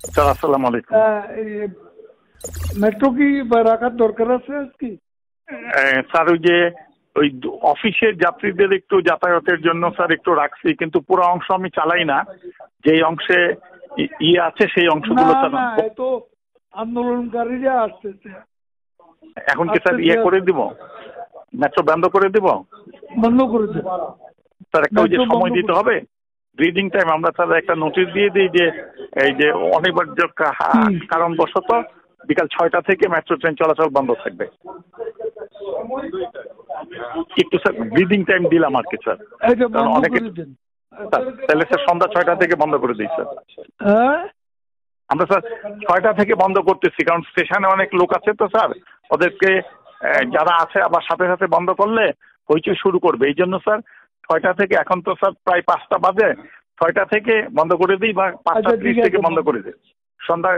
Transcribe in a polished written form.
Sir আসসালামু আলাইকুম। Metro কি রাখার দরকার আছে আজকে? স্যার ওই অফিসের যাত্রীদের একটু যাতায়াতের জন্য স্যার একটু রাখছি, কিন্তু পুরো অংশ আমি চালাই না। যেই অংশে ইয়ে আছে সেই অংশগুলো না স্যার। না, এত আন্দোলনকারীরা আসতেছে। এখন কি স্যার ইয়ে করে দিব, মেট্রো বন্ধ করে দিব? বন্ধ করে দেব স্যার একটা ওই যে সময় দিতে হবে, ব্রিদিং টাইম। আমরা স্যার একটা নোটিশ দিয়ে দিই যে এই যে অনিবার্য কারণবশত বিকাল 6টা থেকে মেট্রো ট্রেন চলাচল বন্ধ থাকবে। একটু স্যার ব্রিদিং টাইম দিলাম আর কি স্যার। অনেকে তাহলে স্যার সন্ধ্যা 6টা থেকে বন্ধ করে দিই স্যার। আমরা স্যার 6টা থেকে বন্ধ করতেছি, কারণ স্টেশনে অনেক লোক আছে তো স্যার, ওদেরকে যারা আছে আবার সাথে সাথে বন্ধ করলে হইচই শুরু করবে। এই জন্য স্যার 6টা থেকে, এখন তো স্যার প্রায় 5টা বাজে, 6টা থেকে বন্ধ করে দিই বা 5টা 30 থেকে বন্ধ করে দিই। সন্ধ্যা